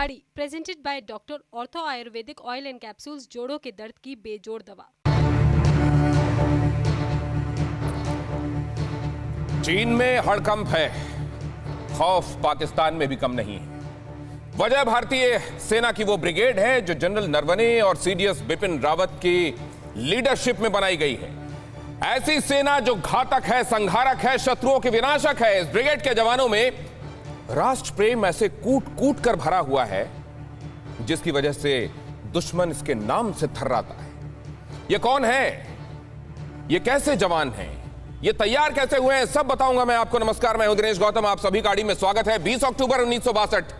अड़ी presented by doctor ortho Ayurvedic oil and capsules, जोड़ों के दर्द की बेजोड़ दवा। चीन में हड़कंप है, खौफ पाकिस्तान में भी कम नहीं है। वजह भारतीय सेना की वो ब्रिगेड है जो जनरल नरवणे और सीडीएस बिपिन रावत की लीडरशिप में बनाई गई है। ऐसी सेना जो घातक है, संहारक है, शत्रुओं के विनाशक है। इस ब्रिगेड के जवानों में राष्ट्र प्रेम ऐसे कूट कूट कर भरा हुआ है जिसकी वजह से दुश्मन इसके नाम से थर्राता है। ये कौन है, ये कैसे जवान हैं, ये तैयार कैसे हुए हैं, सब बताऊंगा मैं आपको। नमस्कार, मैं हूं दिनेश गौतम, आप सभी गाड़ी में स्वागत है। 20 अक्टूबर 1962,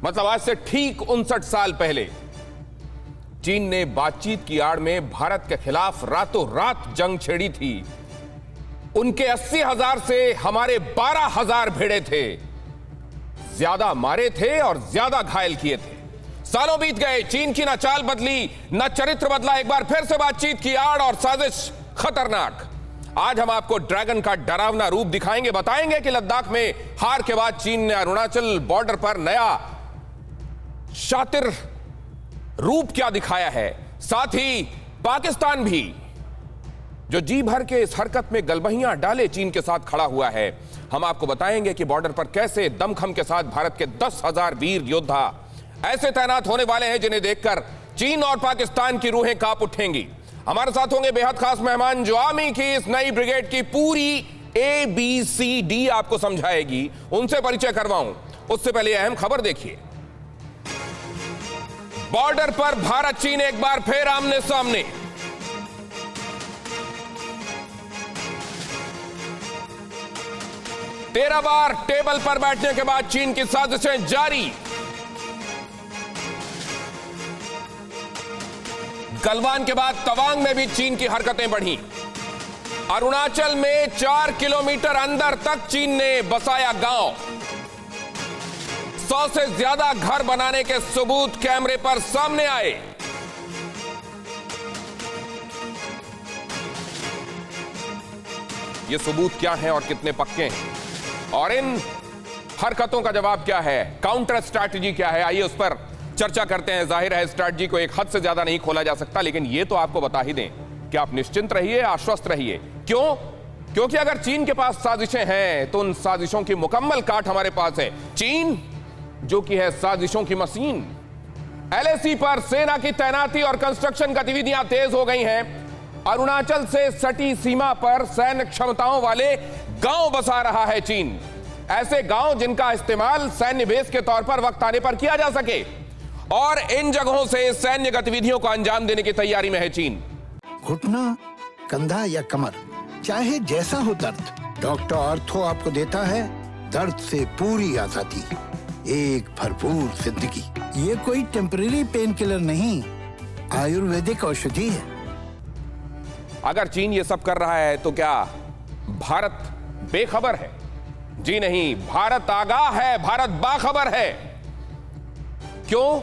मतलब आज से ठीक 59 साल पहले चीन ने बातचीत की आड़ में भारत के खिलाफ रातों रात जंग छेड़ी थी। उनके 80,000 से हमारे 12,000 भिड़े थे, ज्यादा मारे थे और ज्यादा घायल किए थे। सालों बीत गए, चीन की ना चाल बदली, ना चरित्र बदला। एक बार फिर से बातचीत की आड़ और साजिश खतरनाक। आज हम आपको ड्रैगन का डरावना रूप दिखाएंगे, बताएंगे कि लद्दाख में हार के बाद चीन ने अरुणाचल बॉर्डर पर नया शातिर रूप क्या दिखाया है। साथ ही पाकिस्तान भी जो जी भर के इस हरकत में गलबहियां डाले चीन के साथ खड़ा हुआ है। हम आपको बताएंगे कि बॉर्डर पर कैसे दमखम के साथ भारत के 10,000 वीर योद्धा ऐसे तैनात होने वाले हैं जिन्हें देखकर चीन और पाकिस्तान की रूहें कांप उठेंगी। हमारे साथ होंगे बेहद खास मेहमान जो आर्मी की इस नई ब्रिगेड की पूरी ABCD आपको समझाएगी। उनसे परिचय करवाऊं उससे पहले अहम खबर देखिए। बॉर्डर पर भारत चीन एक बार फिर आमने सामने। तेरह बार टेबल पर बैठने के बाद चीन की साजिशें जारी। गलवान के बाद तवांग में भी चीन की हरकतें बढ़ी। अरुणाचल में 4 किलोमीटर अंदर तक चीन ने बसाया गांव। 100 से ज्यादा घर बनाने के सबूत कैमरे पर सामने आए। ये सबूत क्या हैं और कितने पक्के हैं, और इन हरकतों का जवाब क्या है, काउंटर स्ट्रैटेजी क्या है, आइए उस पर चर्चा करते हैं। जाहिर है स्ट्रैटेजी को एक हद से ज्यादा नहीं खोला जा सकता, लेकिन यह तो आपको बता ही दें कि आप निश्चिंत रहिए, आश्वस्त रहिए। क्यों? क्योंकि अगर चीन के पास साजिशें हैं तो उन साजिशों की मुकम्मल काट हमारे पास है। चीन जो कि है साजिशों की मशीन। LAC पर सेना की तैनाती और कंस्ट्रक्शन गतिविधियां तेज हो गई हैं। अरुणाचल से सटी सीमा पर सैन्य क्षमताओं वाले गांव बसा रहा है चीन। ऐसे गांव जिनका इस्तेमाल सैन्य बेस के तौर पर वक्त आने पर किया जा सके, और इन जगहों से सैन्य गतिविधियों को अंजाम देने की तैयारी में है चीन। घुटना, कंधा या कमर, चाहे जैसा हो दर्द, डॉक्टर ऑर्थो आपको देता है दर्द से पूरी आजादी, एक भरपूर जिंदगी। ये कोई टेम्परेरी पेन किलर नहीं, आयुर्वेदिक औषधि है। अगर चीन ये सब कर रहा है तो क्या भारत बेखबर है? जी नहीं, भारत आगाह है, भारत बाखबर है। क्यों?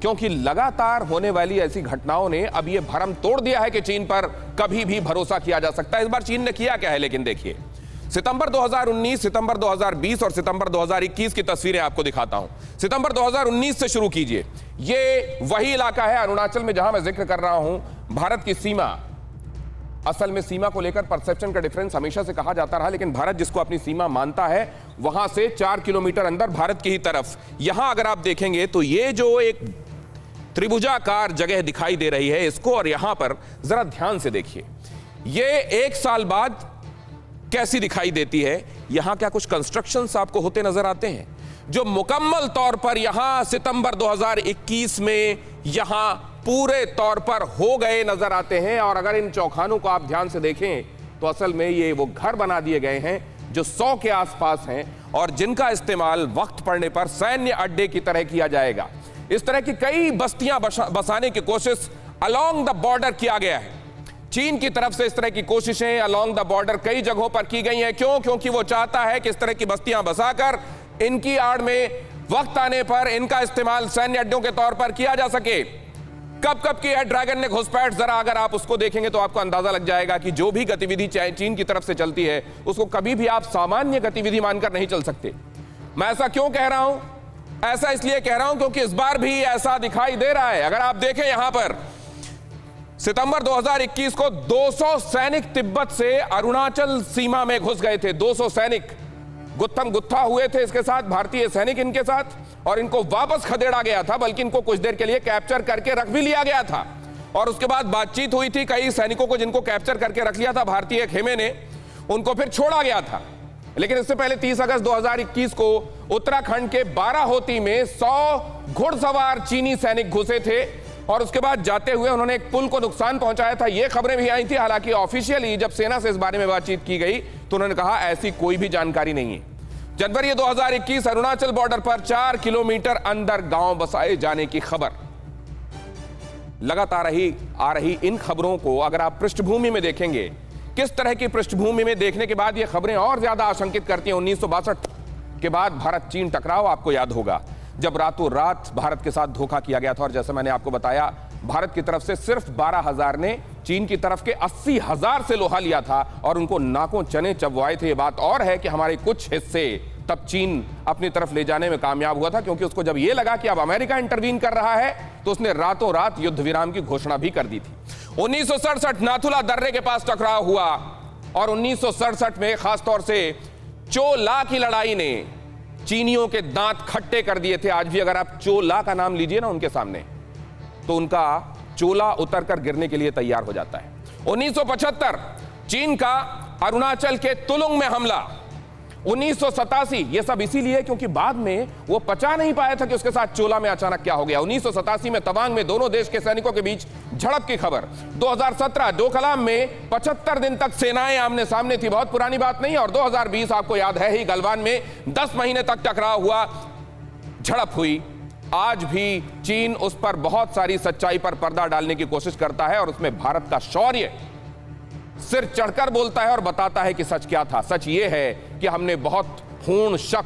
क्योंकि लगातार होने वाली ऐसी घटनाओं ने अब यह भरम तोड़ दिया है कि चीन पर कभी भी भरोसा किया जा सकता है। इस बार चीन ने किया क्या है, लेकिन देखिए, सितंबर 2019, सितंबर 2020 और सितंबर 2021 की तस्वीरें आपको दिखाता हूं। सितंबर 2019 से शुरू कीजिए। यह वही इलाका है अरुणाचल में जहां मैं जिक्र कर रहा हूं भारत की सीमा। असल में सीमा को लेकर परसेप्शन का डिफरेंस हमेशा से कहा जाता रहा, लेकिन भारत जिसको अपनी सीमा मानता है वहां से 4 किलोमीटर अंदर भारत की ही तरफ, यहां अगर आप देखेंगे तो ये जो एक त्रिभुजाकार जगह दिखाई दे रही है इसको, और यहां पर जरा ध्यान से देखिए, ये 1 साल बाद कैसी दिखाई देती है। यहां क्या कुछ कंस्ट्रक्शंस आपको होते नजर आते हैं जो मुकम्मल तौर पर यहां सितंबर 2021 में यहां पूरे तौर पर हो गए नजर आते हैं। और अगर इन चौखानों को आप ध्यान से देखें तो असल में ये वो घर बना दिए गए हैं जो 100 के आसपास हैं और जिनका इस्तेमाल वक्त पड़ने पर सैन्य अड्डे की तरह किया जाएगा। इस तरह की कई बस्तियां बसाने की कोशिश अलोंग द बॉर्डर किया गया है। चीन की तरफ से इस तरह की कोशिशें अलोंग द बॉर्डर कई जगहों पर की गई हैं। क्यों? क्योंकि वो चाहता है कि इस तरह की बस्तियां बसाकर इनकी आड़ में वक्त आने पर इनका इस्तेमाल सैन्य अड्डों के तौर पर किया जा सके। कब कब की है ड्रैगन ने घुसपैठ, जरा अगर आप उसको देखेंगे तो आपको अंदाजा लग जाएगा कि जो भी गतिविधि चीन की तरफ से चलती है उसको कभी भी आप सामान्य गतिविधि मानकर नहीं चल सकते। मैं ऐसा क्यों कह रहा हूं? ऐसा इसलिए कह रहा हूं क्योंकि इस बार भी ऐसा दिखाई दे रहा है। अगर आप देखें यहां पर सितंबर 2021 को 200 सैनिक तिब्बत से अरुणाचल सीमा में घुस गए थे। 200 सैनिक गुत्थम गुत्था हुए थे इसके साथ, भारतीय सैनिक इनके साथ, और इनको वापस खदेड़ा गया था, बल्कि इनको कुछ देर के लिए कैप्चर करके रख भी लिया गया था। और उसके बाद बातचीत हुई थी, कई सैनिकों को जिनको कैप्चर करके रख लिया था भारतीय खेमे ने, उनको फिर छोड़ा गया था। लेकिन इससे पहले 30 अगस्त 2021 को उत्तराखंड के बाराहोती में 100 घुड़सवार चीनी सैनिक घुसे थे और उसके बाद जाते हुए उन्होंने एक पुल को नुकसान पहुंचाया था। ये खबरें भी आई थी। हालांकि ऑफिशियली जब सेना से इस बारे में बातचीत की गई तो उन्होंने कहा ऐसी कोई भी जानकारी नहीं है। जनवरी 2021 अरुणाचल बॉर्डर पर 4 किलोमीटर अंदर गांव बसाए जाने की खबर। लगातार आ रही इन खबरों को अगर आप पृष्ठभूमि में देखेंगे, किस तरह की पृष्ठभूमि में देखने के बाद ये खबरें और ज्यादा आशंकित करती हैं। 1962 के बाद भारत चीन टकराव आपको याद होगा, जब रातों रात भारत के साथ धोखा किया गया था। और जैसे मैंने आपको बताया, भारत की तरफ से सिर्फ 12,000 ने चीन की तरफ के 80,000 से लोहा लिया था और उनको नाकों चने चबवाए थे। ये बात और है कि हमारे कुछ हिस्से तब चीन अपनी तरफ ले जाने में कामयाब हुआ था, क्योंकि उसको जब यह लगा कि अब अमेरिका इंटरवीन कर रहा है तो उसने रातों रात युद्ध विराम की घोषणा भी कर दी थी। 1967 नाथुला दर्रे के पास टकराव हुआ और 1967 में खासतौर से चोला की लड़ाई ने चीनियों के दांत खट्टे कर दिए थे। आज भी अगर आप चोला का नाम लीजिए ना उनके सामने, तो उनका चोला उतर कर गिरने के लिए तैयार हो जाता है। 1975 चीन का अरुणाचल के तुलुंग में हमला। 1987 ये सब इसीलिए क्योंकि बाद में वो पचा नहीं पाया था कि उसके साथ चोला में अचानक क्या हो गया। 1987 में तवांग में दोनों देश के सैनिकों के बीच झड़प की खबर। 2017 डोकलाम में 75 दिन तक सेनाएं आमने सामने थी, बहुत पुरानी बात नहीं। और 2020 आपको याद है ही, गलवान में 10 महीने तक टकराव हुआ, झड़प हुई। आज भी चीन उस पर बहुत सारी सच्चाई पर पर्दा डालने की कोशिश करता है और उसमें भारत का शौर्य सिर चढ़कर बोलता है और बताता है कि सच क्या था। सच ये है कि हमने बहुत खून, शक,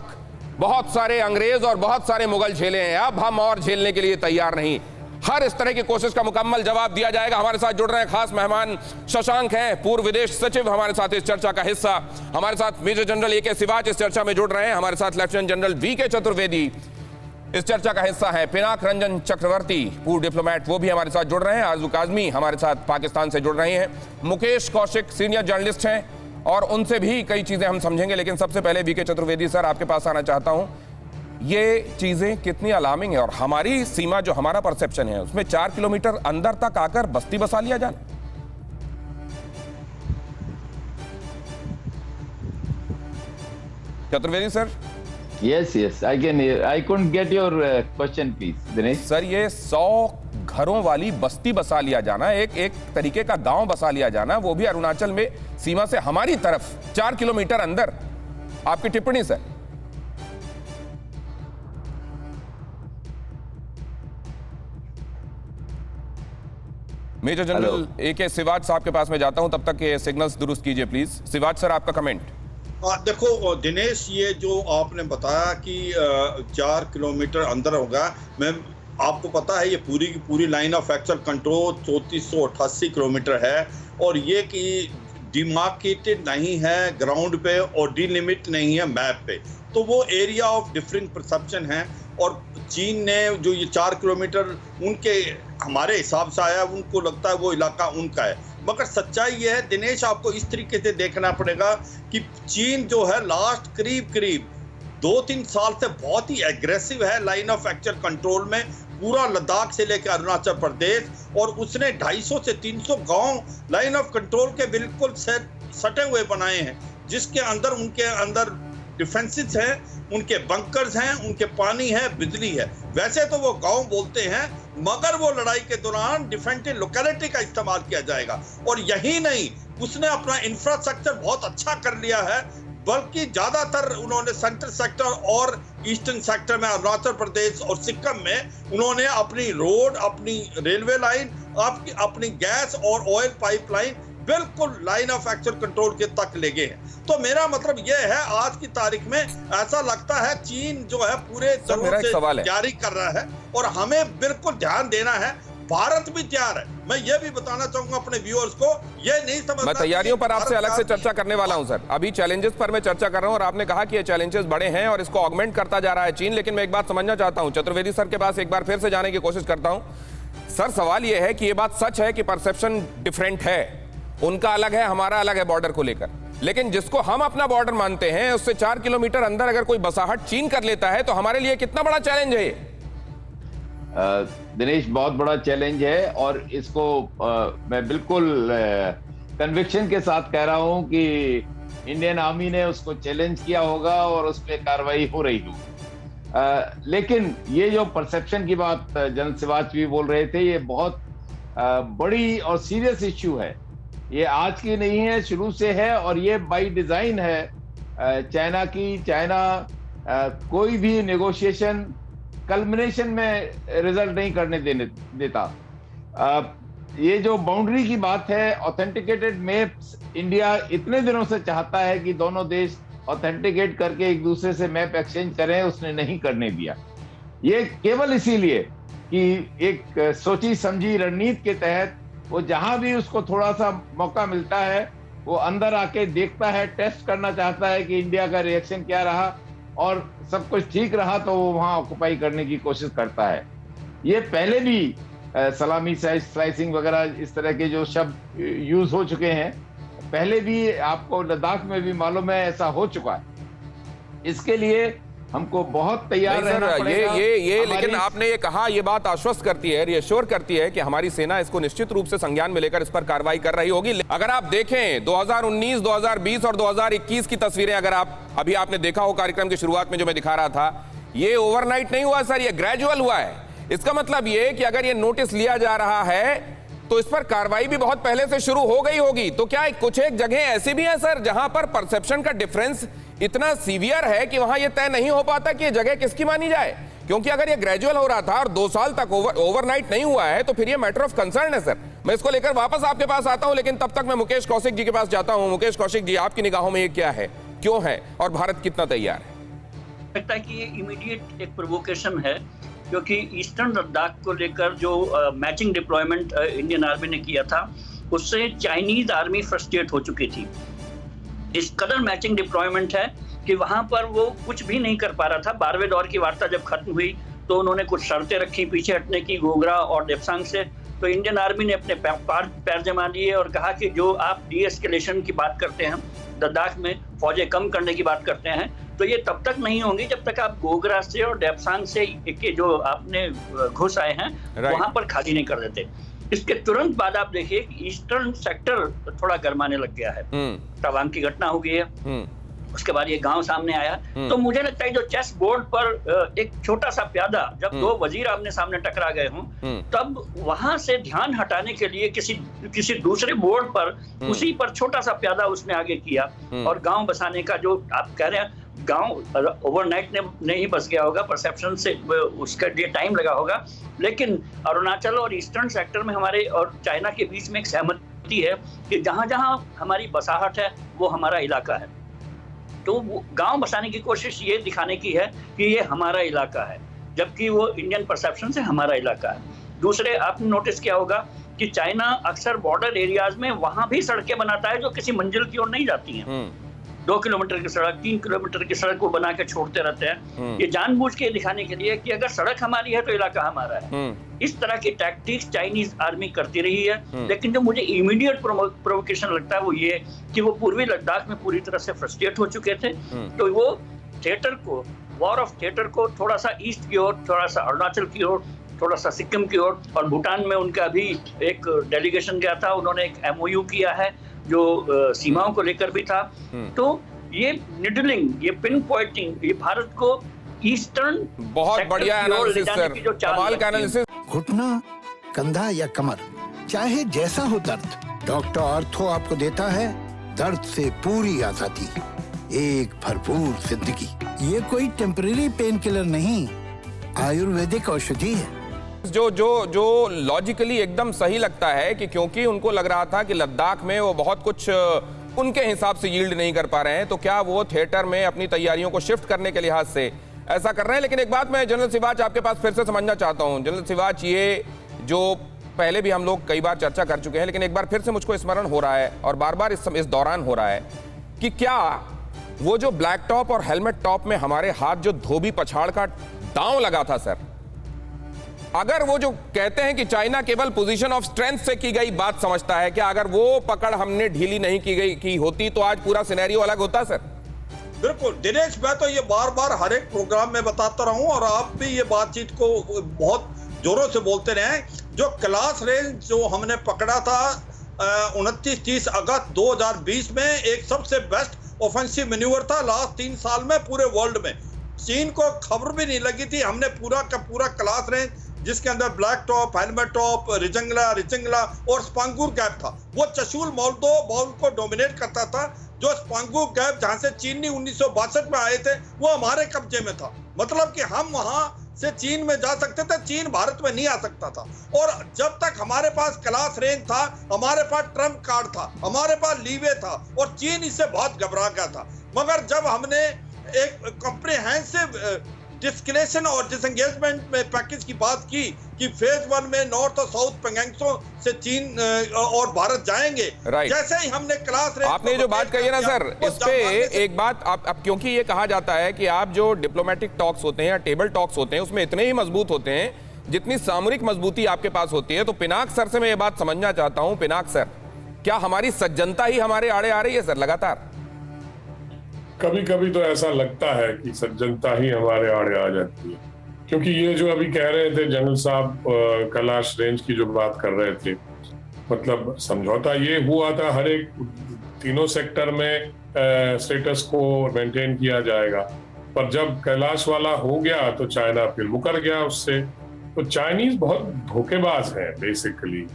बहुत सारे अंग्रेज और बहुत सारे मुगल झेले हैं, अब हम और झेलने के लिए तैयार नहीं। हर इस तरह की कोशिश का मुकम्मल जवाब दिया जाएगा। हमारे साथ जुड़ रहे हैं खास मेहमान शशांक हैं, पूर्व विदेश सचिव, हमारे साथ इस चर्चा का हिस्सा। हमारे साथ मेजर जनरल ए.के. सिवाच इस चर्चा में जुड़ रहे हैं। हमारे साथ लेफ्टिनेंट जनरल वी.के. चतुर्वेदी इस चर्चा का हिस्सा है। पिनाक रंजन चक्रवर्ती, पूर्व डिप्लोमेट, वो भी हमारे साथ जुड़ रहे हैं। आरजू काजमी हमारे साथ पाकिस्तान से जुड़ रहे हैं। मुकेश कौशिक सीनियर जर्नलिस्ट हैं और उनसे भी कई चीजें हम समझेंगे। लेकिन सबसे पहले वी.के. चतुर्वेदी सर, आपके पास आना चाहता हूं। ये चीजें कितनी अलार्मिंग है और हमारी सीमा जो हमारा परसेप्शन है उसमें 4 किलोमीटर अंदर तक आकर बस्ती बसा लिया जाना। Chaturvedi sir. Yes, I couldn't get your question, please, Dinesh. Sir, ये 100 घरों वाली बस्ती बसा लिया जाना, एक तरीके का गांव बसा लिया जाना, वो भी अरुणाचल में सीमा से हमारी तरफ 4 किलोमीटर अंदर, आपकी टिप्पणी सर? Major general A K. Siwach sahab के पास में जाता हूं, तब तक ये सिग्नल्स दुरुस्त कीजिए प्लीज। सिवाच सर, आपका कमेंट। देखो दिनेश, ये जो आपने बताया कि 4 किलोमीटर अंदर होगा, मैं आपको पता है ये पूरी की पूरी line of actual control 3488 kilometre है और ये कि डिमार्केटेड नहीं है ग्राउंड पे और डिलिमिट नहीं है मैप पे, तो वो एरिया ऑफ डिफरेंट परसेप्शन है। और चीन ने जो ये 4 किलोमीटर उनके हमारे हिसाब से आया, उनको लगता है वो इलाका उनका है, मगर सच्चाई ये है दिनेश, आपको इस तरीके से देखना पड़ेगा कि चीन जो है लास्ट करीब 2-3 साल से बहुत ही एग्रेसिव है लाइन ऑफ एक्चुअल कंट्रोल में, पूरा लद्दाख से लेकर अरुणाचल प्रदेश, और उसने 250 से 300 गांव लाइन ऑफ कंट्रोल के बिल्कुल सटे हुए बनाए हैं, जिसके अंदर उनके अंदर डिफेंसेस हैं, उनके बंकर्स हैं, उनके पानी है, बिजली है। वैसे तो वो गांव बोलते हैं, मगर वो लड़ाई के दौरान डिफेंसिव लोकेलिटी का इस्तेमाल किया जाएगा। और यही नहीं, उसने अपना इंफ्रास्ट्रक्चर बहुत अच्छा कर लिया है, बल्कि ज्यादातर उन्होंने सेंट्रल सेक्टर और ईस्टर्न सेक्टर में अरुणाचल प्रदेश और सिक्किम में उन्होंने अपनी रोड, अपनी रेलवे लाइन, अपनी गैस और ऑयल पाइपलाइन बिल्कुल लाइन ऑफ एक्चुअल कंट्रोल के तक ले गए हैं। तो मेरा मतलब यह है, आज की तारीख में ऐसा लगता है चीन जो है पूरे तरह से तैयारी कर रहा है और हमें बिल्कुल ध्यान देना है। भारत भी तैयार है। मैं ये भी बताना चाहूंगा अपने व्यूअर्स को, ये नहीं समझना। मैं तैयारियों पर आपसे अलग से चर्चा करने वाला हूं सर। अभी चैलेंजेस पर मैं चर्चा कर रहा हूं और आपने कहा कि ये चैलेंजेस बड़े हैं और इसको ऑगमेंट करता जा रहा है चीन। लेकिन मैं एक बात समझना चाहता हूं, चतुर्वेदी सर के पास एक बार फिर से जाने की कोशिश करता हूं। सर, सवाल यह है कि यह बात सच है कि परसेप्शन डिफरेंट है, उनका अलग है, हमारा अलग है बॉर्डर को लेकर, लेकिन जिसको हम अपना बॉर्डर मानते हैं उससे 4 किलोमीटर अंदर अगर कोई बसाहट चीन कर लेता है तो हमारे लिए कितना बड़ा चैलेंज है ये? दिनेश, बहुत बड़ा चैलेंज है और इसको मैं बिल्कुल कन्विक्शन के साथ कह रहा हूं कि इंडियन आर्मी ने उसको चैलेंज किया होगा और उस पर कार्रवाई हो रही होगी। लेकिन ये जो परसेप्शन की बात जनरल सिवाच भी बोल रहे थे, ये बहुत बड़ी और सीरियस इश्यू है। ये आज की नहीं है, शुरू से है और ये बाय डिजाइन है चाइना की। चाइना कोई भी नेगोशिएशन कल्मिनेशन में रिजल्ट नहीं करने देता। ये जो बाउंड्री की बात है, ऑथेंटिकेटेड मैप्स इंडिया इतने दिनों से चाहता है कि दोनों देश ऑथेंटिकेट करके एक दूसरे से मैप एक्सचेंज करें, उसने नहीं करने दिया। ये केवल इसीलिए कि एक सोची समझी रणनीति के तहत वो जहां भी उसको थोड़ा सा मौका मिलता है वो अंदर आके देखता है, टेस्ट करना चाहता है कि इंडिया का रिएक्शन क्या रहा, और सब कुछ ठीक रहा तो वो वहां ऑक्युपाई करने की कोशिश करता है। ये पहले भी सलामी स्लाइसिंग वगैरह इस तरह के जो शब्द यूज हो चुके हैं, पहले भी आपको लद्दाख में भी मालूम है ऐसा हो चुका है। इसके लिए हमको बहुत तैयार रहना पड़ेगा। ये लेकिन आपने ये कहा, ये बात आश्वस्त करती है, रिएश्योर करती है कि हमारी सेना इसको निश्चित रूप से संज्ञान में लेकर इस पर कार्रवाई कर रही होगी। अगर आप देखें 2019, 2020 और 2021 की तस्वीरें, अगर आप अभी आपने देखा हो कार्यक्रम की शुरुआत में जो मैं दिखा रहा था, ये ओवरनाइट नहीं हुआ सर, ये ग्रेजुअल हुआ है। इसका मतलब ये कि अगर ये नोटिस लिया जा रहा है तो इस पर कार्रवाई भी बहुत पहले से शुरू हो गई होगी। तो क्या कुछ एक जगह ऐसी भी है सर जहां पर परसेप्शन का डिफरेंस इतना सीवियर है कि वहां यह तय नहीं हो पाता कि ये जगह किसकी मानी जाए? क्योंकि अगर ये ग्रेजुअल हो रहा था और 2 साल तक ओवरनाइट नहीं हुआ है तो फिर ये मैटर ऑफ कंसर्न है सर। मैं इसको लेकर वापस आपके पास आता हूं, लेकिन तब तक मैं मुकेश कौशिक जी के पास जाता हूं। मुकेश कौशिक जी, आपकी निगाहों में ये क्या है, क्यों है और भारत कितना तैयार है? लगता है कि ये इमीडिएट एक प्रोवोकेशन है, क्योंकि ईस्टर्न लद्दाख को लेकर जो मैचिंग डिप्लॉयमेंट इंडियन आर्मी ने किया था उससे चाइनीज आर्मी फ्रस्ट्रेट हो चुकी थी। इस कदर मैचिंग डिप्लॉयमेंट है कि वहां पर वो कुछ भी नहीं कर पा रहा था। 12वें दौर की वार्ता जब खत्म हुई तो उन्होंने कुछ शर्तें रखी पीछे हटने की गोगरा और डेप्सांग से, तो इंडियन आर्मी ने अपने पैर जमा लिए और कहा कि जो आप डीएस्केलेशन की बात करते हैं, लद्दाख में फौजें कम करने की बात करते हैं, तो ये तब तक नहीं होंगी जब तक आप गोगरा से और डेप्सांग से के जो आपने घुस आए हैं वहां पर खाली नहीं कर देते। इसके तुरंत बाद आप देखिए कि ईस्टर्न सेक्टर थोड़ा गरमाने लग गया है। तवांग की घटना हो गई है, उसके बाद ये गांव सामने आया। तो मुझे लगता है जो चेस बोर्ड पर एक छोटा सा प्यादा, जब 2 वजीर आमने सामने टकरा गए हों, तब वहां से ध्यान हटाने के लिए किसी दूसरे बोर्ड पर उसी पर छोटा सा प्यादा उसने आगे किया। और गांव बसाने का जो आप कह रहे हैं, गांव ओवरनाइट नहीं बस गया होगा, परसेप्शन से उसका लिए टाइम लगा होगा, लेकिन अरुणाचल और ईस्टर्न सेक्टर में हमारे और चाइना के बीच में एक सहमति है कि जहां जहां हमारी बसाहट है वो हमारा इलाका है। तो गांव बसाने की कोशिश ये दिखाने की है कि ये हमारा इलाका है, जबकि वो इंडियन परसेप्शन से हमारा इलाका है। दूसरे, आपने नोटिस किया होगा कि चाइना अक्सर बॉर्डर एरियाज में वहां भी सड़कें बनाता है जो किसी मंजिल की ओर नहीं जाती हैं। 2 किलोमीटर की सड़क, 3 किलोमीटर की सड़क को बना के छोड़ते रहते हैं। ये जानबूझ के दिखाने के लिए कि अगर सड़क हमारी है तो इलाका हमारा है। इस तरह की टैक्टिक्स चाइनीज आर्मी करती रही है। लेकिन जो मुझे इमीडिएट प्रोवोकेशन लगता है वो ये कि वो पूर्वी लद्दाख में पूरी तरह से फ्रस्ट्रेट हो चुके थे। तो वो थिएटर को, वॉर ऑफ थिएटर को थोड़ा सा ईस्ट की ओर, थोड़ा सा अरुणाचल की ओर, थोड़ा सा सिक्किम की ओर, और भूटान में उनका भी एक डेलीगेशन गया था, उन्होंने एक MOU किया है जो सीमाओं को लेकर भी था। तो ये निडलिंग, ये पिन पॉइंटिंग, ये भारत को ईस्टर्न, बहुत बढ़िया एनालिसिस सर, कमाल का एनालिसिस। घुटना, कंधा या कमर, चाहे जैसा हो दर्द, डॉक्टर ऑर्थो आपको देता है दर्द से पूरी आजादी, एक भरपूर जिंदगी। ये कोई टेम्परेरी पेन किलर नहीं, आयुर्वेदिक औषधि है। जो लॉजिकली एकदम सही लगता है कि क्योंकि उनको लग रहा था कि लद्दाख में वो बहुत कुछ उनके हिसाब से यील्ड नहीं कर पा रहे हैं, तो क्या वो थिएटर में अपनी तैयारियों को शिफ्ट करने के लिहाज से ऐसा कर रहे हैं। लेकिन एक बात मैं जनरल सिवाच आपके पास फिर से समझना चाहता हूं। जनरल सिवाच, ये जो पहले भी हम लोग कई बार चर्चा कर चुके हैं, लेकिन एक बार फिर से मुझको स्मरण हो रहा है और बार बार इस दौरान हो रहा है कि क्या वो जो ब्लैक टॉप और हेलमेट टॉप में हमारे हाथ जो धोबी पछाड़ का दांव लगा था सर, अगर वो जो कहते हैं कि चाइना केवल पोजीशन ऑफ स्ट्रेंथ से की गई बात समझता है, क्या अगर वो पकड़ हमने ढीली नहीं की होती तो आज पूरा सिनेरियो अलग होता सर? बिल्कुल दिनेश, मैं तो ये बार बार हर एक प्रोग्राम में बताता रहा हूं और आप भी ये बातचीत को बहुत जोरों से बोलते रहे। जो क्लास रेंज जो हमने पकड़ा था 29-30 अगस्त 2020 में, एक सबसे बेस्ट ऑफेंसिव मैन्यूवर था लास्ट 3 साल में पूरे वर्ल्ड में। चीन को खबर भी नहीं लगी थी, हमने पूरा का पूरा क्लास रेंज जिसके अंदर black top, helmet top, Rechinla और स्पांगुर गैप था, वो चशुल मॉल को डोमिनेट करता था। जो स्पांगुर गैप जहां से चीनी 1962 में आए थे वो हमारे कब्जे में था, मतलब कि हम वहां से चीन में जा सकते थे, चीन भारत में नहीं आ सकता था। और जब तक हमारे पास क्लास रेंज था, हमारे पास ट्रम्प कार्ड था, हमारे पास लीवे था और चीन इससे बहुत घबरा गया था। मगर जब हमने एक कॉम्प्रिहेंसिव डिस्कलेशन और डिसएंगेजमेंट में पैकेज की बात की कि फेज 1 में नॉर्थ और साउथ पेंगोंग से चीन और भारत जाएंगे, जैसे ही हमने क्लास रेंज, आपने जो बात कही है ना सर, इस पे एक बात आप क्योंकि ये कहा जाता है कि आप जो डिप्लोमेटिक टॉक्स होते हैं या टेबल टॉक्स होते हैं उसमें इतने ही मजबूत होते हैं जितनी सामरिक मजबूती आपके पास होती है। तो पिनाक सर से मैं ये बात समझना चाहता हूं, पिनाक सर, क्या हमारी सज्जनता ही हमारे आड़े आ रही है सर लगातार? कभी कभी तो ऐसा लगता है कि सज्जनता ही हमारे आड़े आ जाती है, क्योंकि ये जो अभी कह रहे थे जनरल साहब, कैलाश रेंज की जो बात कर रहे थे, मतलब समझौता ये हुआ था हर एक तीनों सेक्टर में स्टेटस को मेंटेन किया जाएगा, पर जब कैलाश वाला हो गया तो चाइना फिर मुकर गया उससे। तो चाइनीज बहुत धोखेबाज हैं बेसिकली,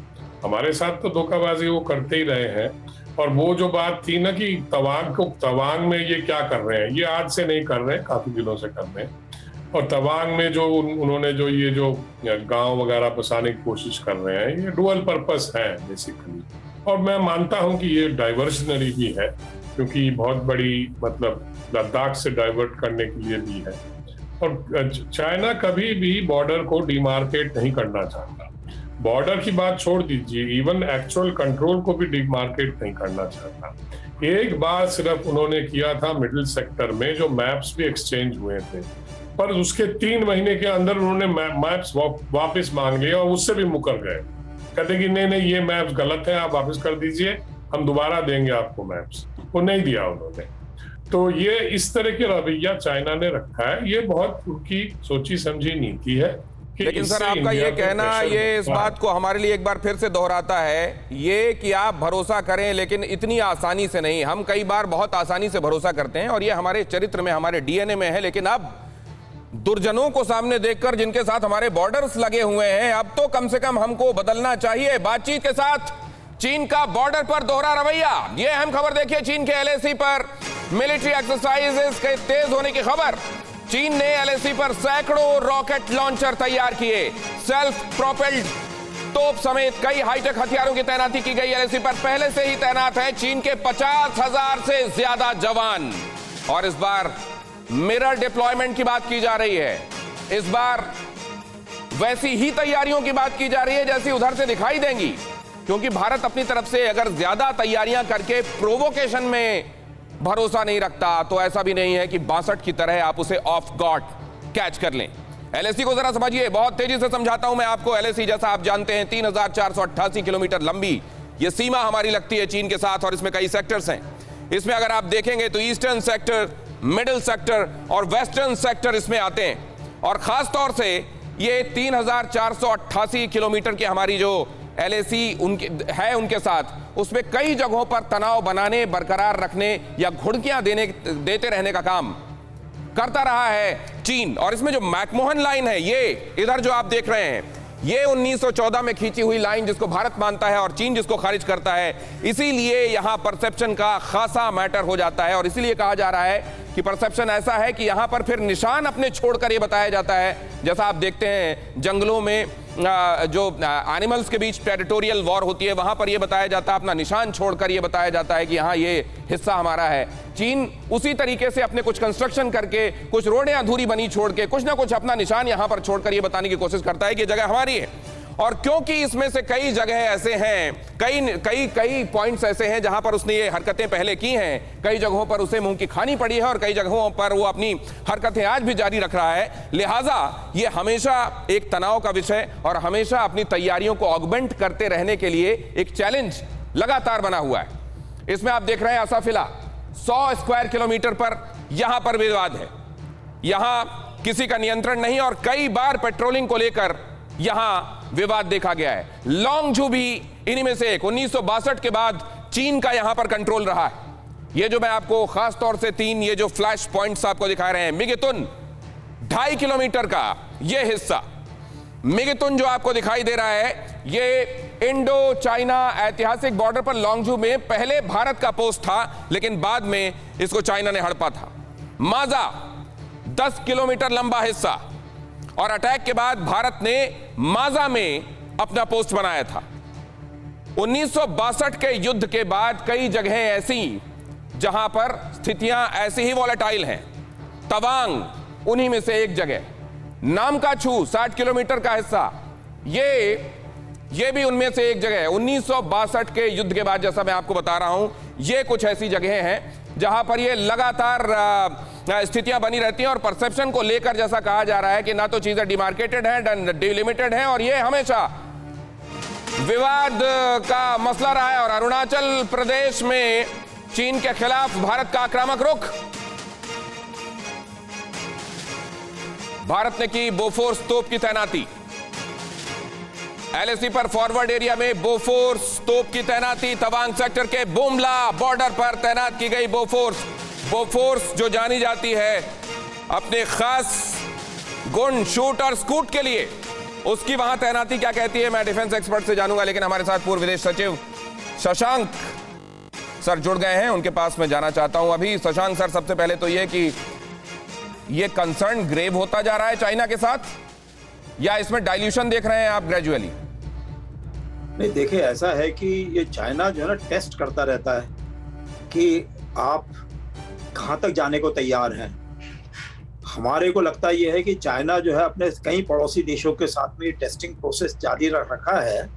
हमारे साथ तो धोखाबाजी वो करते ही रहे हैं। और वो जो बात थी ना कि तवांग में ये क्या कर रहे हैं, ये आज से नहीं कर रहे हैं, काफी दिनों से कर रहे हैं। और तवांग में जो उन्होंने जो ये जो गांव वगैरह बसाने की कोशिश कर रहे हैं, ये डुअल पर्पस है बेसिकली। और मैं मानता हूं कि ये डाइवर्शनरी भी है, क्योंकि बहुत बड़ी मतलब लद्दाख से डाइवर्ट करने के लिए भी है। और चाइना कभी भी बॉर्डर को डिमार्केट नहीं करना चाहता, बॉर्डर की बात छोड़ दीजिए, इवन एक्चुअल कंट्रोल को भी डिमार्केट नहीं करना चाहता। एक बार सिर्फ उन्होंने किया था मिडिल सेक्टर में, जो मैप्स भी एक्सचेंज हुए थे, पर उसके 3 महीने के अंदर उन्होंने मैप्स वापस मांग लिए और उससे भी मुकर गए। कहते कि नहीं ये मैप्स गलत है, आप वापस कर दीजिए, हम दोबारा देंगे आपको मैप्स। वो नहीं दिया उन्होंने। तो ये इस तरह के रवैया चाइना ने रखा है, ये बहुत उनकी सोची समझी नीति है। लेकिन सर आपका ये कहना ये इस बात को हमारे लिए एक बार फिर से दोहराता है ये कि आप भरोसा करें, लेकिन इतनी आसानी से नहीं। हम कई बार बहुत आसानी से भरोसा करते हैं और ये हमारे चरित्र में, हमारे डीएनए में है, लेकिन अब दुर्जनों को सामने देखकर जिनके साथ हमारे बॉर्डर्स लगे हुए हैं, अब तो कम से कम हमको बदलना चाहिए। बातचीत के साथ चीन का बॉर्डर पर दोहरा रवैया, ये अहम खबर देखिए। चीन के एलएसी पर मिलिट्री एक्सरसाइजेस के तेज होने की खबर। चीन ने एलएसी पर सैकड़ों रॉकेट लॉन्चर तैयार किए, सेल्फ प्रोपेल्ड तोप समेत कई हाईटेक हथियारों की तैनाती की गई। एलएसी पर पहले से ही तैनात हैं चीन के 50,000 से ज्यादा जवान। और इस बार मिरर डिप्लॉयमेंट की बात की जा रही है, इस बार वैसी ही तैयारियों की बात की जा रही है जैसी उधर से दिखाई देंगी, क्योंकि भारत अपनी तरफ से अगर ज्यादा तैयारियां करके प्रोवोकेशन में भरोसा नहीं रखता तो ऐसा भी नहीं है कि 62 की तरह आप उसे ऑफ गार्ड कैच कर लें। एलएसी को जरा समझिए, बहुत तेजी से समझाता हूं मैं आपको। एलएसी जैसा आप जानते हैं 3488 किलोमीटर लंबी ये सीमा हमारी लगती है चीन के साथ, और इसमें कई सेक्टर्स हैं। इसमें अगर आप देखेंगे तो ईस्टर्न सेक्टर, मिडिल सेक्टर और वेस्टर्न सेक्टर इसमें आते हैं। और खास तौर से ये 3488 किलोमीटर की हमारी जो एलएसी उनके साथ, उसमें कई जगहों पर तनाव बनाने, बरकरार रखने या घुड़कियां देते रहने का काम करता रहा है चीन। और इसमें जो मैकमोहन लाइन है, ये इधर जो आप देख रहे हैं, ये 1914 में खींची हुई लाइन जिसको भारत मानता है और चीन जिसको खारिज करता है। इसीलिए यहां परसेप्शन का खासा मैटर हो जाता है, और इसीलिए कहा जा रहा है कि परसेप्शन ऐसा है कि यहां पर फिर निशान अपने छोड़कर ये बताया जाता है, जैसा आप देखते हैं जंगलों में जो एनिमल्स के बीच टेरिटोरियल वॉर होती है, वहां पर यह बताया जाता है, अपना निशान छोड़कर यह बताया जाता है कि हाँ ये हिस्सा हमारा है। चीन उसी तरीके से अपने कुछ कंस्ट्रक्शन करके, कुछ रोडें अधूरी बनी छोड़ के, कुछ ना कुछ अपना निशान यहां पर छोड़कर यह बताने की कोशिश करता है कि ये जगह हमारी है। और क्योंकि इसमें से कई जगह ऐसे हैं, कई पॉइंट्स ऐसे हैं जहां पर उसने ये हरकतें पहले की हैं, कई जगहों पर उसे मुंह की खानी पड़ी है और कई जगहों पर वो अपनी हरकतें आज भी जारी रख रहा है, लिहाजा ये हमेशा एक तनाव का विषय और हमेशा अपनी तैयारियों को ऑगमेंट करते रहने के लिए एक चैलेंज लगातार बना हुआ है। इसमें आप देख रहे हैं असाफिला 100 स्क्वायर किलोमीटर पर यहां पर विवाद है, यहां किसी का नियंत्रण नहीं और कई बार पेट्रोलिंग को लेकर यहां विवाद देखा गया है। लॉन्गझू भी इन्हीं में से एक। 1962 के बाद चीन का यहां पर कंट्रोल रहा है। ये जो मैं आपको खास तौर से 3 ये जो फ्लैश पॉइंट्स आपको दिखा रहे हैं, मिगितुन 2.5 किलोमीटर का ये हिस्सा, मिगितुन जो आपको दिखाई दे रहा है, ये इंडो चाइना ऐतिहासिक बॉर्डर पर लॉन्गझू में पहले भारत का पोस्ट था, लेकिन बाद में इसको चाइना ने हड़पा था। माजा 10 किलोमीटर लंबा हिस्सा और अटैक के बाद भारत ने माजा में अपना पोस्ट बनाया था। 1962 के युद्ध के बाद कई जगहें ऐसी जहां पर स्थितियां ऐसी ही वॉलेटाइल हैं। तवांग उन्हीं में से एक जगह, नामकाछू 60 किलोमीटर का हिस्सा, ये भी उनमें से एक जगह है। 1962 के युद्ध के बाद, जैसा मैं आपको बता रहा हूं, ये कुछ ऐसी जगहें हैं जहां पर ये लगातार स्थितियां बनी रहती हैं और परसेप्शन को लेकर जैसा कहा जा रहा है कि ना तो चीजें डिमार्केटेड हैं, डिलिमिटेड हैं और ये हमेशा विवाद का मसला रहा है। और अरुणाचल प्रदेश में चीन के खिलाफ भारत का आक्रामक रुख, भारत ने की बोफोर्स तोप की तैनाती, एलएसी पर फॉरवर्ड एरिया में बोफोर्स तोप की तैनाती, तवांग सेक्टर के बुमला बॉर्डर पर तैनात की गई बोफोर्स जो जानी जाती है अपने खास गुण शूट और स्कूट के लिए, उसकी वहां तैनाती क्या कहती है मैं डिफेंस एक्सपर्ट से जानूंगा। लेकिन हमारे साथ पूर्व विदेश सचिव शशांक सर जुड़ गए हैं, उनके पास मैं जाना चाहता हूं अभी। शशांक सर, सबसे पहले तो यह कि यह कंसर्न ग्रेव होता जा रहा है चाइना के साथ, या इसमें डाइल्यूशन देख रहे हैं आप ग्रेजुअली? नहीं, देखिए ऐसा है कि ये चाइना जो है ना टेस्ट करता रहता है कि आप कहां तक जाने को तैयार हैं। हमारे को लगता ये है कि चाइना जो है अपने कई पड़ोसी देशों के साथ में टेस्टिंग प्रोसेस जारी रख रखा है,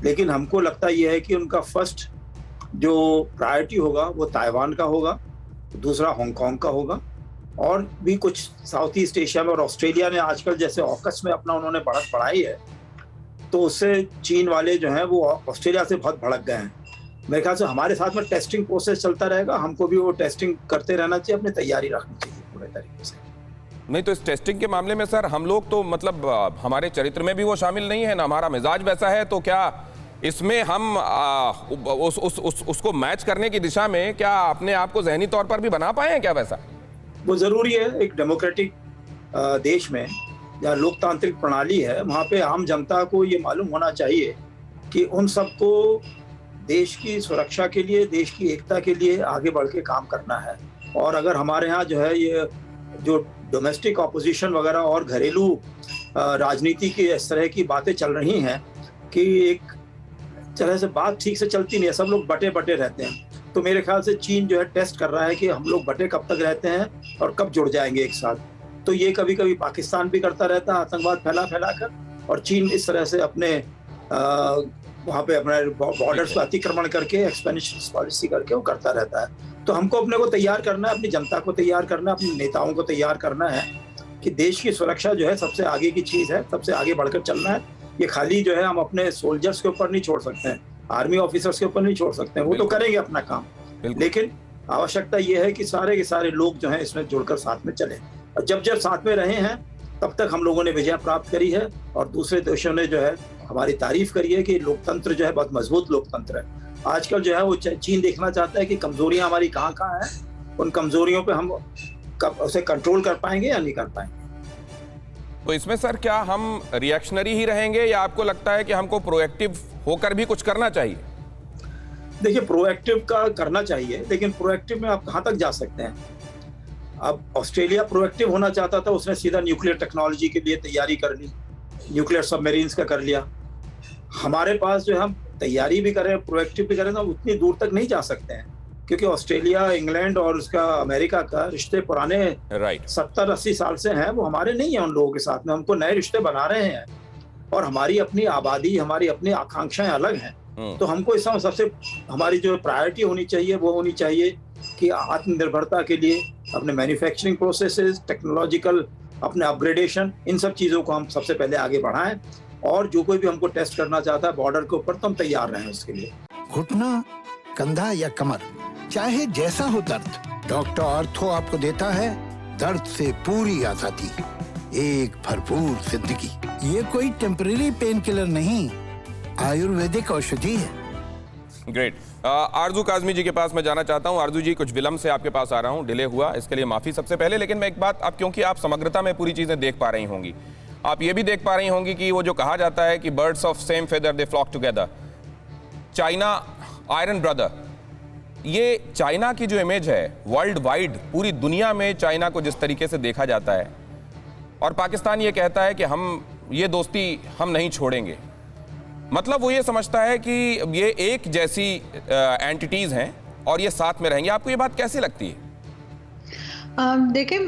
लेकिन हमको लगता ये है कि उनका फर्स्ट जो प्रायोरिटी होगा वो ताइवान का होगा, दूसरा हांगकांग का होगा और भी कुछ साउथ ईस्ट एशिया में। और ऑस्ट्रेलिया ने आजकल जैसे ऑकस में अपना उन्होंने बढ़त बढ़ाई है, तो उससे चीन वाले जो हैं वो ऑस्ट्रेलिया से बहुत भड़क गए हैं। मेरे ख्याल से हमारे साथ में टेस्टिंग प्रोसेस चलता रहेगा, हमको भी वो टेस्टिंग करते रहना चाहिए, अपनी तैयारी रखनी चाहिए पूरे तरीके से। नहीं तो इस टेस्टिंग के मामले में सर हम लोग तो मतलब हमारे चरित्र में भी वो शामिल नहीं है ना, हमारा मिजाज वैसा है, तो क्या इसमें हम उसको मैच करने की दिशा में क्या अपने आप को जहनी तौर पर भी बना पाए हैं क्या वैसा? वो जरूरी है। एक डेमोक्रेटिक देश में या लोकतांत्रिक प्रणाली है, वहाँ पे आम जनता को ये मालूम होना चाहिए कि उन सबको देश की सुरक्षा के लिए, देश की एकता के लिए आगे बढ़ के काम करना है। और अगर हमारे यहाँ जो है ये जो डोमेस्टिक ऑपोजिशन वगैरह और घरेलू राजनीति की इस तरह की बातें चल रही हैं कि एक तरह से बात ठीक से चलती नहीं है, सब लोग बटे बटे रहते हैं। तो मेरे ख्याल से चीन जो है टेस्ट कर रहा है कि हम लोग बटे कब तक रहते हैं और कब जुड़ जाएंगे एक साथ। तो ये कभी कभी पाकिस्तान भी करता रहता है आतंकवाद फैला कर, और चीन इस तरह से अपने वहाँ पे अपने बॉर्डर्स पर अतिक्रमण करके एक्सपेंशन पॉलिसी करके वो करता रहता है। तो हमको अपने को तैयार करना है, अपनी जनता को तैयार करना है, अपने नेताओं को तैयार करना है कि देश की सुरक्षा जो है सबसे आगे की चीज है, सबसे आगे बढ़कर चलना है। ये खाली जो है हम अपने सोल्जर्स के ऊपर नहीं छोड़ सकते हैं, आर्मी ऑफिसर्स के ऊपर नहीं छोड़ सकते हैं, वो तो करेंगे अपना काम, लेकिन आवश्यकता ये है कि सारे के सारे लोग जो हैं इसमें जुड़कर साथ में चले। और जब जब साथ में रहे हैं तब तक हम लोगों ने विजय प्राप्त करी है और दूसरे देशों ने जो है हमारी तारीफ करी है कि लोकतंत्र जो है बहुत मजबूत लोकतंत्र है। आजकल जो है वो चीन देखना चाहता है कि कमजोरियां हमारी कहाँ कहाँ हैं, उन कमजोरियों पे हम उसे कंट्रोल कर पाएंगे या नहीं कर पाएंगे। तो इसमें सर क्या हम रिएक्शनरी ही रहेंगे या आपको लगता है कि हमको प्रोएक्टिव होकर भी कुछ करना चाहिए? देखिए, प्रोएक्टिव का करना चाहिए, लेकिन प्रोएक्टिव में आप कहाँ तक जा सकते हैं? अब ऑस्ट्रेलिया प्रोएक्टिव होना चाहता था, उसने सीधा न्यूक्लियर टेक्नोलॉजी के लिए तैयारी कर ली, न्यूक्लियर सबमरीन्स का कर लिया। हमारे पास जो हम तैयारी भी करें, प्रोएक्टिव भी करें, तो उतनी दूर तक नहीं जा सकते हैं, क्योंकि ऑस्ट्रेलिया, इंग्लैंड और उसका अमेरिका का रिश्ते पुराने 70-80 साल से हैं, वो हमारे नहीं है उन लोगों के साथ में। हमको नए रिश्ते बना रहे हैं और हमारी अपनी आबादी, हमारी अपनी आकांक्षाएं अलग हैं। तो हमको इस समय सबसे हमारी जो प्रायोरिटी होनी चाहिए वो होनी चाहिए कि आत्मनिर्भरता के लिए अपने मैन्युफैक्चरिंग प्रोसेसेस, टेक्नोलॉजिकल अपने अपग्रेडेशन, इन सब चीज़ों को हम सबसे पहले आगे बढ़ाएं। और जो कोई भी हमको टेस्ट करना चाहता है बॉर्डर के ऊपर, तो हम तैयार रहें उसके लिए। घुटना, कंधा या कमर, चाहे जैसा हो दर्द, डॉक्टर ऑर्थो आपको देता है दर्द से पूरी आजादी, एक भरपूर जिंदगी। ये कोई टेम्परेरी पेन किलर नहीं, आयुर्वेदिक औषधि है। ग्रेट। आरजू काजमी जी के पास मैं जाना चाहता हूं। आरजू जी, कुछ विलंब से आपके पास आ रहा हूं, डिले हुआ, इसके लिए माफी सबसे पहले। लेकिन मैं एक बात, अब क्योंकि आप समग्रता में पूरी चीजें देख पा रही होंगी, आप ये भी देख पा रही होंगी कि वो जो कहा जाता है कि birds of same feather they flock together, China iron brother, ये चाइना की जो इमेज है वर्ल्ड वाइड, पूरी दुनिया में चाइना को जिस तरीके से देखा जाता है, और पाकिस्तान ये कहता है कि हम ये दोस्ती हम नहीं छोड़ेंगे, मतलब वो ये समझता है कि ये एक जैसी एंटिटीज हैं और ये साथ में रहेंगे। आपको ये बात कैसी लगती है? देखिए,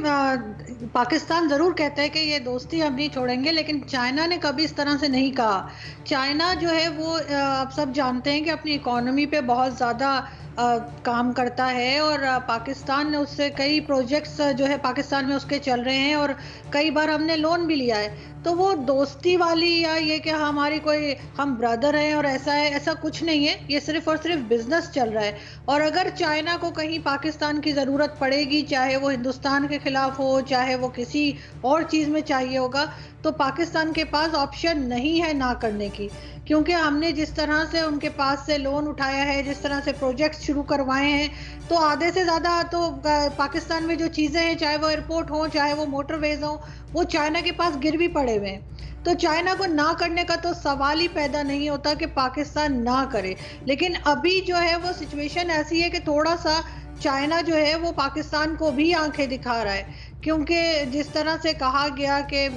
पाकिस्तान ज़रूर कहता है कि ये दोस्ती हम नहीं छोड़ेंगे, लेकिन चाइना ने कभी इस तरह से नहीं कहा। चाइना जो है वो आप सब जानते हैं कि अपनी इकोनॉमी पे बहुत ज़्यादा काम करता है, और पाकिस्तान ने उससे कई प्रोजेक्ट्स जो है पाकिस्तान में उसके चल रहे हैं, और कई बार हमने लोन भी लिया है। तो वो दोस्ती वाली या ये कि हमारी कोई हम ब्रदर हैं और ऐसा है, ऐसा कुछ नहीं है। ये सिर्फ और सिर्फ बिजनेस चल रहा है। और अगर चाइना को कहीं पाकिस्तान की ज़रूरत पड़ेगी, चाहे वो हिंदुस्तान के खिलाफ हो, चाहे वो किसी और चीज़ में चाहिए होगा, तो पाकिस्तान के पास ऑप्शन नहीं है ना करने की, क्योंकि हमने जिस तरह से उनके पास से लोन उठाया है, जिस तरह से प्रोजेक्ट्स शुरू करवाए हैं, तो आधे से ज़्यादा तो पाकिस्तान में जो चीज़ें हैं, चाहे वो एयरपोर्ट हो, चाहे वो मोटरवेज हो, वो चाइना के पास गिर भी पड़े हुए हैं। तो चाइना को ना करने का तो सवाल ही पैदा नहीं होता कि पाकिस्तान ना करे। लेकिन अभी जो है वो सिचुएशन ऐसी है कि थोड़ा सा चाइना जो है वो पाकिस्तान को भी आंखें दिखा रहा है, क्योंकि जिस तरह से कहा गया कि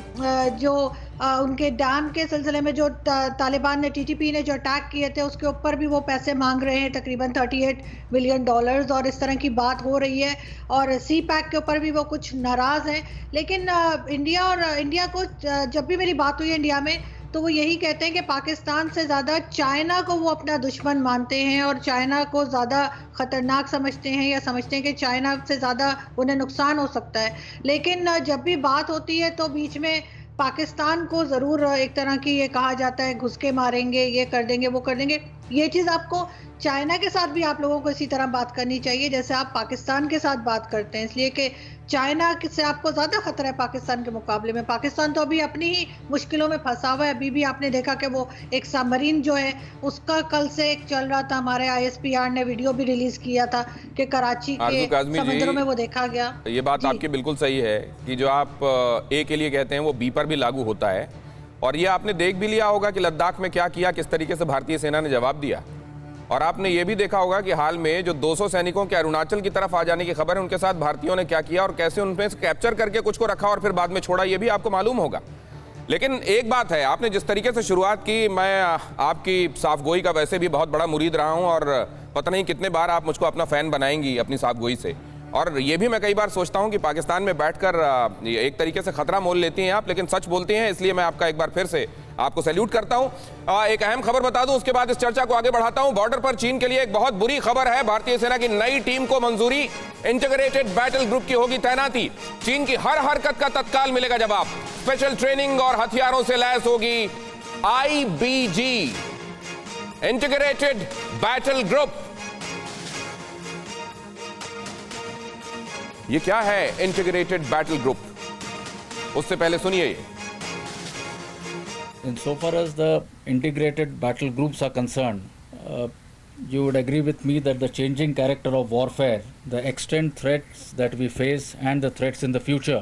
जो उनके डैम के सिलसिले में जो तालिबान ने, टीटीपी ने जो अटैक किए थे, उसके ऊपर भी वो पैसे मांग रहे हैं, तकरीबन $38 बिलियन, और इस तरह की बात हो रही है। और सी पैक के ऊपर भी वो कुछ नाराज़ हैं। लेकिन इंडिया को जब भी मेरी बात हुई है इंडिया में, तो वो यही कहते हैं कि पाकिस्तान से ज़्यादा चाइना को वो अपना दुश्मन मानते हैं, और चाइना को ज़्यादा ख़तरनाक समझते हैं, या समझते हैं कि चाइना से ज़्यादा उन्हें नुकसान हो सकता है। लेकिन जब भी बात होती है तो बीच में पाकिस्तान को ज़रूर एक तरह की ये कहा जाता है घुस के मारेंगे, ये कर देंगे, वो कर देंगे। ये चीज़ आपको चाइना के साथ भी आप लोगों को इसी तरह बात करनी चाहिए जैसे आप पाकिस्तान के साथ बात करते हैं, इसलिए कि चाइना से आपको ज़्यादा खतरा है पाकिस्तान के मुकाबले में। पाकिस्तान तो अभी अपनी ही मुश्किलों में फंसा हुआ है। अभी भी आपने देखा कि वो एक सबमरीन जो है उसका कल से एक चल रहा था, हमारे ISPR ने वीडियो भी रिलीज किया था कि कराची के समुद्रों में वो देखा गया। ये बात आपकी बिल्कुल सही है कि जो आप ए के लिए कहते हैं वो बी पर भी लागू होता है। और ये आपने देख भी लिया होगा कि लद्दाख में क्या किया, किस तरीके से भारतीय सेना ने जवाब दिया। और आपने ये भी देखा होगा कि हाल में जो 200 सैनिकों के अरुणाचल की तरफ आ जाने की खबर है, उनके साथ भारतीयों ने क्या किया और कैसे उनमें से कैप्चर करके कुछ को रखा और फिर बाद में छोड़ा, ये भी आपको मालूम होगा। लेकिन एक बात है, आपने जिस तरीके से शुरुआत की, मैं आपकी साफगोई का वैसे भी बहुत बड़ा मुरीद रहा हूं और पता नहीं कितने बार आप मुझको अपना फ़ैन बनाएंगी अपनी साफगोई से। और ये भी मैं कई बार सोचता हूं कि पाकिस्तान में बैठकर एक तरीके से खतरा मोल लेती हैं आप, लेकिन सच बोलती हैं, इसलिए मैं आपका एक बार फिर से आपको सैल्यूट करता हूं। एक अहम खबर बता दूं, उसके बाद इस चर्चा को आगे बढ़ाता हूं। बॉर्डर पर चीन के लिए एक बहुत बुरी खबर है। भारतीय सेना की नई टीम को मंजूरी, इंटीग्रेटेड बैटल ग्रुप की होगी तैनाती। चीन की हर हरकत का तत्काल मिलेगा जवाब। स्पेशल ट्रेनिंग और हथियारों से लैस होगी IBG, इंटीग्रेटेड बैटल ग्रुप। ये क्या है इंटीग्रेटेड बैटल ग्रुप? उससे पहले सुनिए ये। Insofar as the integrated battle groups are concerned, you would agree with me that the changing character of warfare, the extent threats that we face and the threats in the future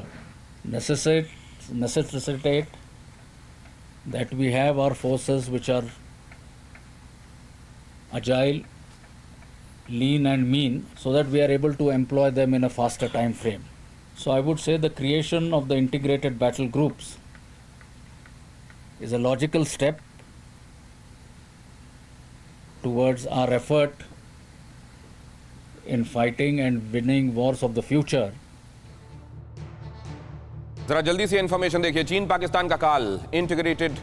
necessitate that we have our forces which are agile, lean and mean, so that we are able to employ them in a faster time frame. So I would say the creation of the integrated battle groups is a logical step towards our effort in fighting and winning wars of the future. जरा जल्दी से information देखिए। चीन पाकिस्तान का काल, integrated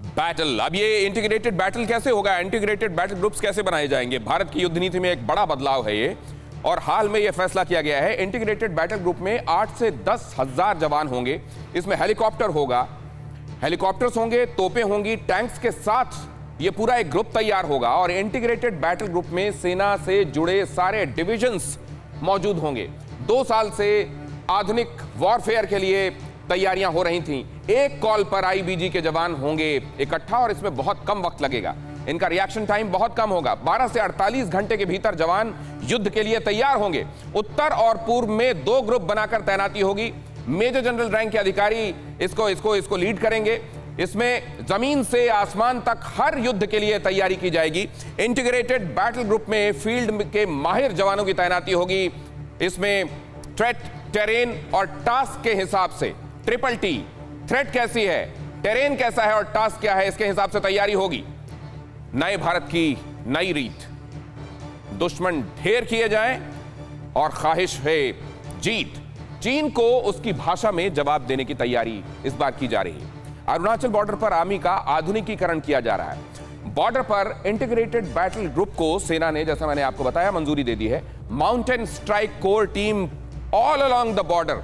battle. अब ये integrated battle कैसे होगा, इंटीग्रेटेड बैटल ग्रुप्स कैसे बनाए जाएंगे? भारत की युद्ध नीति में एक बड़ा बदलाव है ये, और हाल में ये फैसला किया गया है इंटीग्रेटेड बैटल ग्रुप में 8 से 10 हजार जवान होंगे। इसमें हेलीकॉप्टर होगा, हेलीकॉप्टर्स होंगे, तोपें होंगी, टैंक्स के साथ ये पूरा एक ग्रुप तैयार होगा। और इंटीग्रेटेड बैटल ग्रुप में सेना से जुड़े सारे डिविजन्स मौजूद होंगे। 2 साल से आधुनिक वॉरफेयर के लिए तैयारियां हो रही थीं। एक कॉल पर आईबीजी के जवान होंगे इकट्ठा, और इसमें बहुत कम वक्त लगेगा। इनका रिएक्शन टाइम बहुत कम होगा। 12 से 48 घंटे के भीतर जवान युद्ध के लिए तैयार होंगे। उत्तर और पूर्व में 2 ग्रुप बनाकर तैनाती होगी। मेजर जनरल रैंक के अधिकारी इसको लीड करेंगे। इसमें जमीन से आसमान तक हर युद्ध के लिए तैयारी की जाएगी। इंटीग्रेटेड बैटल ग्रुप में फील्ड के माहिर जवानों की तैनाती होगी। इसमें थ्रेट, टेरेन और टास्क के हिसाब से ट्रिपल टी, थ्रेट कैसी है, टेरेन कैसा है और टास्क क्या है, इसके हिसाब से तैयारी होगी। नए भारत की नई रीत, दुश्मन ढेर किए जाएं और ख्वाहिश है जीत। चीन को उसकी भाषा में जवाब देने की तैयारी इस बार की जा रही है। अरुणाचल बॉर्डर पर आर्मी का आधुनिकीकरण किया जा रहा है। बॉर्डर पर इंटीग्रेटेड बैटल ग्रुप को सेना ने, जैसा मैंने आपको बताया, मंजूरी दे दी है। Mountain strike corps team all along the border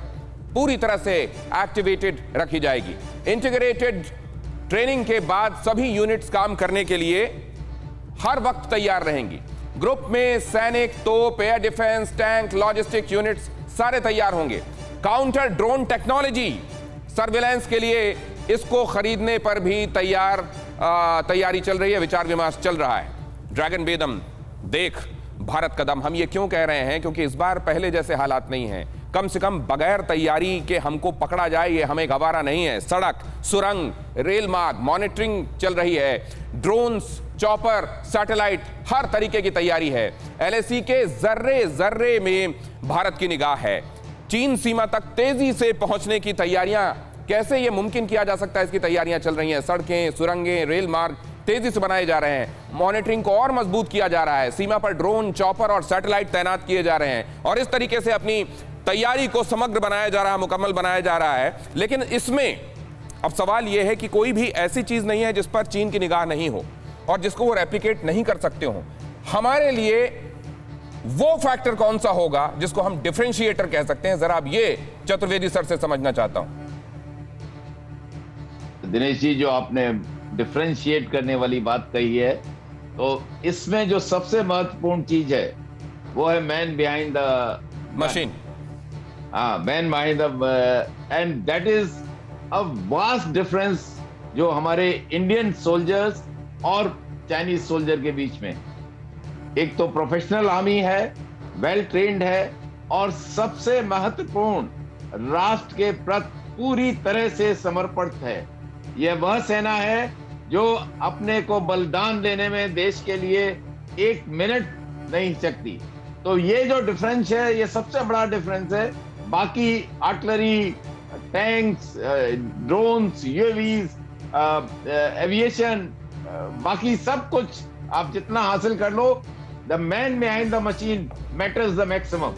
पूरी तरह से एक्टिवेटेड रखी जाएगी। इंटीग्रेटेड ट्रेनिंग के बाद सभी यूनिट्स काम करने के लिए हर वक्त तैयार रहेंगी। ग्रुप में सैनिक, तोप, air defence, tank, logistic units सारे तैयार होंगे। काउंटर ड्रोन टेक्नोलॉजी, सर्विलांस के लिए इसको खरीदने पर भी तैयारी चल रही है, विचार विमर्श चल रहा है। ड्रैगन बेदम, देख भारत कदम। हम ये क्यों कह रहे हैं? क्योंकि इस बार पहले जैसे हालात नहीं हैं। कम से कम बगैर तैयारी के हमको पकड़ा जाए ये हमें गवारा नहीं है। सड़क, सुरंग, रेल मार्ग, मॉनिटरिंग चल रही है। ड्रोन्स, चॉपर, सैटेलाइट, हर तरीके की तैयारी है। एलएसी के जर्रे जर्रे में भारत की निगाह है। चीन सीमा तक तेजी से पहुंचने की तैयारियां, कैसे ये मुमकिन किया जा सकता है, इसकी तैयारियां चल रही हैं। सड़कें, सुरंगें, रेल मार्ग तेजी से बनाए जा रहे हैं। मॉनिटरिंग को और मजबूत किया जा रहा है। सीमा पर ड्रोन, चॉपर और सैटेलाइट तैनात किए जा रहे हैं और इस तरीके से अपनी तैयारी को समग्र बनाया जा रहा है, मुकम्मल बनाया जा रहा है। लेकिन इसमें अब सवाल यह है कि कोई भी ऐसी चीज नहीं है जिस पर चीन की निगाह नहीं हो और जिसको वो रेप्लिकेट नहीं कर सकते हो। हमारे लिए वो फैक्टर कौन सा होगा जिसको हम डिफरेंशिएटर कह सकते हैं? जरा अब ये चतुर्वेदी सर से समझना चाहता हूं। दिनेश जी, जो आपने डिफरेंशिएट करने वाली बात कही है, तो इसमें जो सबसे महत्वपूर्ण चीज है वो है man behind the machine. Man behind the, and that is a vast difference जो हमारे इंडियन सोल्जर्स और चाइनीज सोल्जर के बीच में। एक तो प्रोफेशनल आर्मी है, वेल ट्रेन्ड है, और सबसे महत्वपूर्ण राष्ट्र के प्रति पूरी तरह से समर्पित है। यह वह सेना है जो अपने को बलिदान देने में देश के लिए 1 मिनट नहीं सकती। तो ये जो डिफरेंस है, ये सबसे बड़ा डिफरेंस है। बाकी artillery, tanks, drones, UAVs, aviation, बाकी सब कुछ आप जितना हासिल कर लो, the man behind the machine matters the maximum.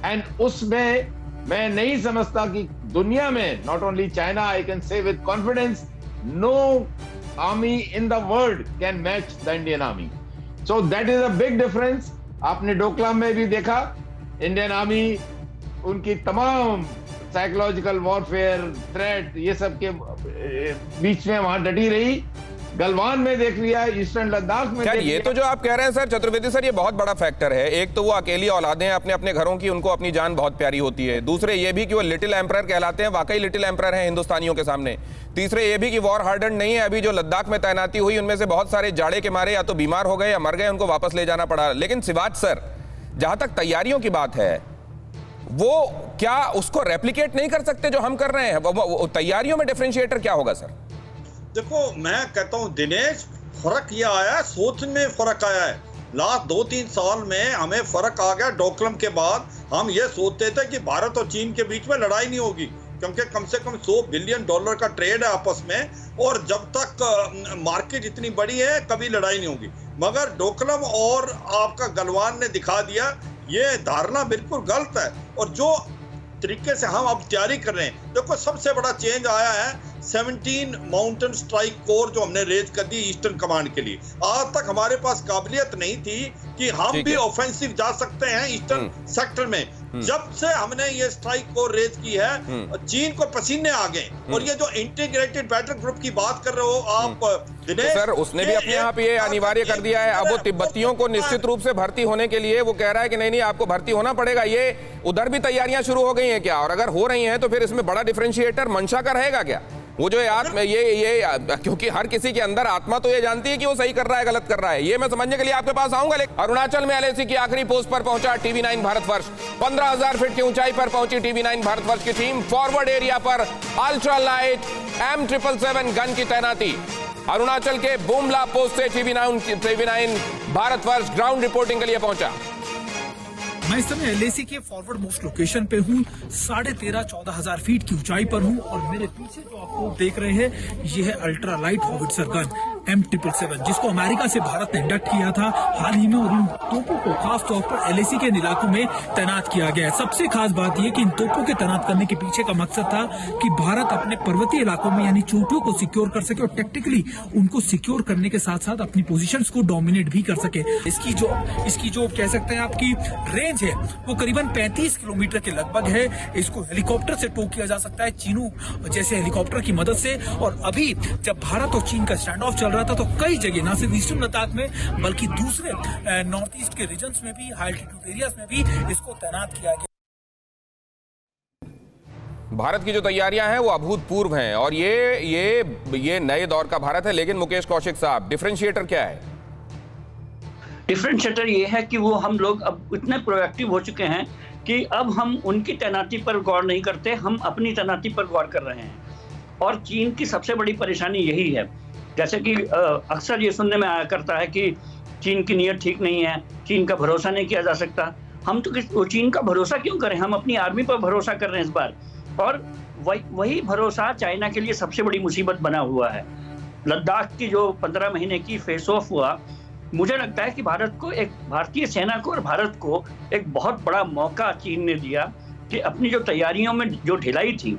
And उसमें मैं नहीं समझता कि दुनिया में, not only China, I can say with confidence, no army in the world can match the Indian Army. So that is a big difference. आपने डोकलाम में भी देखा, इंडियन आर्मी उनकी तमाम साइकोलॉजिकल वॉरफेयर, थ्रेट, ये सब के बीच में वहां डटी रही। गलवान में देख लिया, ईस्टर्न लद्दाख में खैर ये तो जो आप कह रहे हैं सर चतुर्वेदी सर, ये बहुत बड़ा फैक्टर है। एक तो वो अकेली औलादें अपने अपने घरों की, उनको अपनी जान बहुत प्यारी होती है। दूसरे ये भी कि वो लिटिल एम्परर कहलाते हैं, वाकई लिटिल एम्परर हैं हिंदुस्तानियों के सामने। तीसरे ये भी कि वॉर हार्डन नहीं है। अभी जो लद्दाख में तैनाती हुई उनमें से बहुत सारे जाड़े के मारे या तो बीमार हो गए या मर गए, उनको वापस ले जाना पड़ा। लेकिन सिवाज सर, जहां तक तैयारियों की बात है, वो क्या उसको रेप्लिकेट नहीं कर सकते जो हम कर रहे हैं? तैयारियों में डिफरेंशिएटर क्या होगा सर? देखो, मैं कहता हूं दिनेश, फर्क ये आया, सोच में फर्क आया है। लास्ट 2-3 साल में हमें फर्क आ गया। डोकलाम के बाद हम ये सोचते थे कि भारत और चीन के बीच में लड़ाई नहीं होगी, क्योंकि कम से कम $100 बिलियन का ट्रेड है आपस में, और जब तक मार्केट इतनी बड़ी है कभी लड़ाई नहीं होगी। मगर डोकलाम और आपका गलवान ने दिखा दिया ये धारणा बिल्कुल गलत है। और जो तरीके से हम अब तैयारी कर रहे हैं, देखो सबसे बड़ा चेंज आया है, 17 माउंटेन स्ट्राइक कोर जो हमने रेज कर दी ईस्टर्न कमांड के लिए। आज तक हमारे पास काबिलियत नहीं थी कि हम भी ऑफेंसिव जा सकते हैं ईस्टर्न सेक्टर में। जब से हमने ये स्ट्राइक कोर रेज की है, चीन को पसीने आ गए। और ये जो इंटीग्रेटेड बैटल ग्रुप की बात कर रहे हो आप दिनेश, तो सर उसने भी अपने आप ये अनिवार्य कर दिया है। अब वो तिब्बतियों को निश्चित रूप से भर्ती होने के लिए वो कह रहा है कि नहीं आपको भर्ती होना पड़ेगा। ये उधर भी तैयारियां शुरू हो गई हैं क्या? और अगर हो रही हैं तो फिर इसमें बड़ा डिफरेंशिएटर मंशा का रहेगा क्या? वो जो ये क्योंकि हर किसी के अंदर आत्मा तो ये जानती है कि वो सही कर रहा है गलत कर रहा है। ये मैं समझने के लिए आपके पास आऊंगा। लेकिन अरुणाचल में एलएसी की आखिरी पोस्ट पर पहुंचा TV9 भारतवर्ष। 15,000 फीट की ऊंचाई पर पहुंची TV9 भारतवर्ष की टीम। फॉरवर्ड एरिया पर अल्ट्रा लाइट M777 गन की तैनाती। अरुणाचल के बुमला पोस्ट से TV9 भारतवर्ष ग्राउंड रिपोर्टिंग के लिए पहुंचा। मैं इस समय एलएसी के फॉरवर्ड मोस्ट लोकेशन पे हूँ। 13,500-14,000 फीट की ऊंचाई पर हूँ और मेरे पीछे जो आपको देख रहे हैं ये है ultra light howitzer gun M777, जिसको अमेरिका से भारत ने इंडक्ट किया था हाल ही में। और इन तोपों को खास तौर पर एलएसी के इलाकों में तैनात किया गया है। सबसे खास बात यह कि इन तोपों के तैनात करने के पीछे का मकसद था कि भारत अपने पर्वतीय इलाकों में यानी चोटियों को सिक्योर कर सके और टेक्टिकली उनको सिक्योर करने के साथ साथ अपनी पोजीशंस को डोमिनेट भी कर सके। इसकी जो कह सकते हैं आपकी रेंज है वो करीबन 35 किलोमीटर के लगभग है। इसको हेलीकॉप्टर से टो किया जा सकता है, चीनू जैसे हेलीकॉप्टर की मदद से। और अभी जब भारत और चीन का स्टैंड ऑफ चल रहा था तो कई जगह न सिर्फ ईस्टर्न लद्दाख में बल्कि दूसरे नॉर्थ ईस्ट के रीजन्स में भी, हाई एल्टीट्यूड एरियाज में भी इसको तैनात किया गया। भारत की जो तैयारियां हैं वो अभूतपूर्व हैं और ये नए दौर का भारत है। लेकिन मुकेश कौशिक साहब, डिफरेंशिएटर क्या है? डिफरेंशिएटर ये है कि वो हम लोग अब इतने प्रोएक्टिव हो चुके हैं कि अब हम उनकी तैनाती पर गौर नहीं करते, हम अपनी तैनाती पर गौर कर रहे हैं। और चीन की सबसे बड़ी परेशानी यही है। जैसे कि अक्सर ये सुनने में आया करता है कि चीन की नीयत ठीक नहीं है, चीन का भरोसा नहीं किया जा सकता। हम तो चीन का भरोसा क्यों करें? हम अपनी आर्मी पर भरोसा कर रहे हैं इस बार। और वही भरोसा चाइना के लिए सबसे बड़ी मुसीबत बना हुआ है। लद्दाख की जो 15 महीने की फेस ऑफ हुआ, मुझे लगता है कि भारतीय सेना को और भारत को एक बहुत बड़ा मौका चीन ने दिया कि अपनी जो तैयारियों में जो ढिलाई थी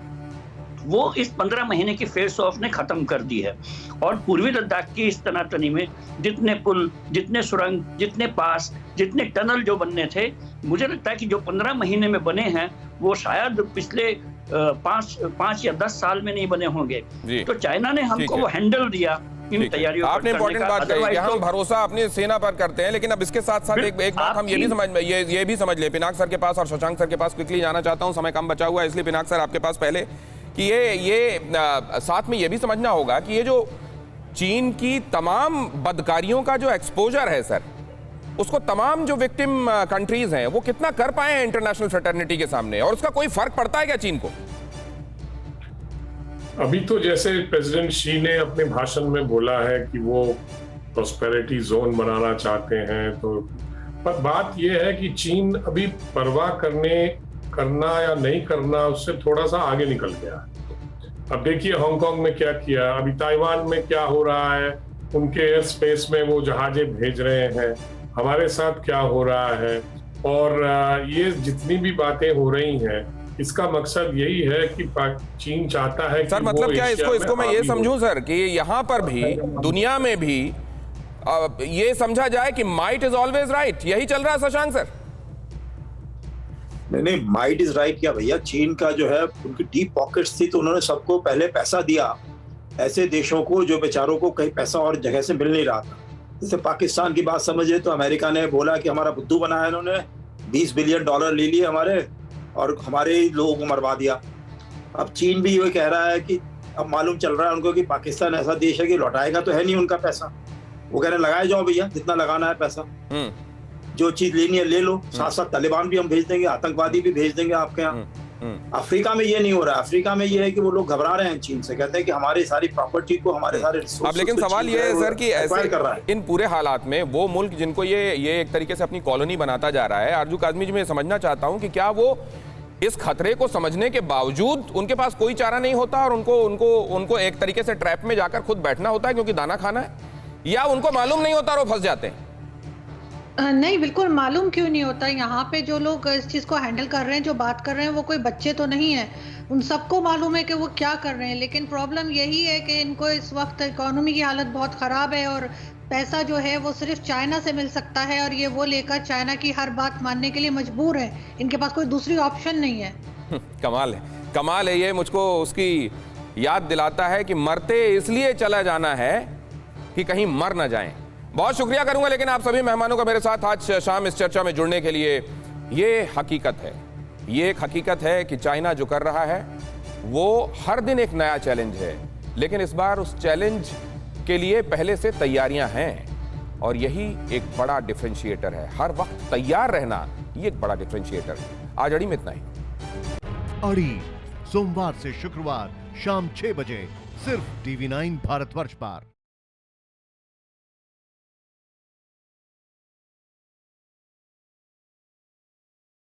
वो इस 15 महीने की फेस ऑफ ने खत्म कर दी है। और पूर्वी लद्दाख की इस तनातनी में जितने पुल, जितने सुरंग, जितने पास, जितने टनल जो बनने थे, मुझे लगता है कि जो 15 महीने में बने हैं वो शायद पिछले 5 या 10 साल में नहीं बने होंगे। तो चाइना ने हमको वो हैंडल दिया इन तैयारियों। आपने इंपॉर्टेंट बात कही, हम भरोसा अपनी सेना पर करते हैं। लेकिन अब इसके साथ साथ एक बात हम ये भी समझ ले, पिनाक सर के पास और शशांक सर के पास क्विकली जाना चाहता हूं, समय कम बचा हुआ है इसलिए पिनाक सर आपके पास पहले कि ये साथ में ये भी समझना होगा कि ये जो चीन की तमाम बदकारियों का जो एक्सपोजर है सर, उसको तमाम जो विक्टिम कंट्रीज हैं वो कितना कर पाए हैं इंटरनेशनल फ्रेटर्निटी के सामने, और उसका कोई फर्क पड़ता है क्या चीन को? अभी तो जैसे प्रेसिडेंट शी ने अपने भाषण में बोला है कि वो प्रोस्पेरिटी जोन बनाना चाहते हैं, तो पर बात यह है कि चीन अभी परवाह करना या नहीं करना उससे थोड़ा सा आगे निकल गया। अब देखिए हांगकांग में क्या किया, अभी ताइवान में क्या हो रहा है, उनके एयर स्पेस में वो जहाजें भेज रहे हैं, हमारे साथ क्या हो रहा है। और ये जितनी भी बातें हो रही हैं इसका मकसद यही है कि चीन चाहता है सर, कि मतलब क्या इसको मैं ये समझूं सर कि यहाँ पर भी दुनिया में भी ये समझा जाए कि माइट इज ऑलवेज राइट, यही चल रहा है शशांक सर? नहीं, माइट इज राइट क्या भैया, चीन का जो है उनकी डीप पॉकेट्स थी तो उन्होंने सबको पहले पैसा दिया, ऐसे देशों को जो बेचारों को कहीं पैसा और जगह से मिल नहीं रहा था। जैसे पाकिस्तान की बात समझिए तो अमेरिका ने बोला कि हमारा बुद्धू बना है, इन्होंने $20 बिलियन ले लिए हमारे और हमारे लोगों को मरवा दिया। अब चीन भी ये कह रहा है कि अब मालूम चल रहा है उनको कि पाकिस्तान ऐसा देश है कि लौटाएगा तो है नहीं उनका पैसा। वो कह रहे लगाए जाओ भैया, जितना लगाना है पैसा, जो चीज लेनी है ले लो, साथ साथ तालिबान भी हम भेज देंगे, आतंकवादी भी भेज देंगे आपके यहाँ। अफ्रीका में ये नहीं हो रहा है, अफ्रीका में ये है कि वो लोग घबरा रहे हैं चीन से, कहते हैं कि हमारी सारी प्रॉपर्टी को, हमारे सारे अब लेकिन सवाल ये है सर कि ऐसे इन पूरे हालात में वो मुल्क जिनको ये एक तरीके से अपनी कॉलोनी बनाता जा रहा है, आरजू काज़मी जी, मैं समझना चाहता हूं कि क्या वो इस खतरे को समझने के बावजूद उनके पास कोई चारा नहीं होता और उनको एक तरीके से ट्रैप में जाकर खुद बैठना होता है क्योंकि दाना खाना है, या उनको मालूम नहीं होता और वो फंस जाते हैं? नहीं, बिल्कुल मालूम क्यों नहीं होता। यहाँ पे जो लोग इस चीज़ को हैंडल कर रहे हैं, जो बात कर रहे हैं, वो कोई बच्चे तो नहीं है। उन सबको मालूम है कि वो क्या कर रहे हैं, लेकिन प्रॉब्लम यही है कि इनको इस वक्त इकोनॉमी की हालत बहुत ख़राब है और पैसा जो है वो सिर्फ चाइना से मिल सकता है और ये वो लेकर चाइना की हर बात मानने के लिए मजबूर है। इनके पास कोई दूसरी ऑप्शन नहीं है। कमाल है ये। मुझको उसकी याद दिलाता है कि मरते इसलिए चला जाना है कि कहीं मर ना जाएं। बहुत शुक्रिया करूंगा लेकिन आप सभी मेहमानों का मेरे साथ आज शाम इस चर्चा में जुड़ने के लिए। ये हकीकत है, ये एक हकीकत है कि चाइना जो कर रहा है वो हर दिन एक नया चैलेंज है, लेकिन इस बार उस चैलेंज के लिए पहले से तैयारियां हैं और यही एक बड़ा डिफरेंशिएटर है। हर वक्त तैयार रहना ये एक बड़ा डिफरेंशिएटर है। आज अड़ी में इतना ही। अड़ी सोमवार से शुक्रवार शाम 6 बजे सिर्फ TV9 भारतवर्ष पर।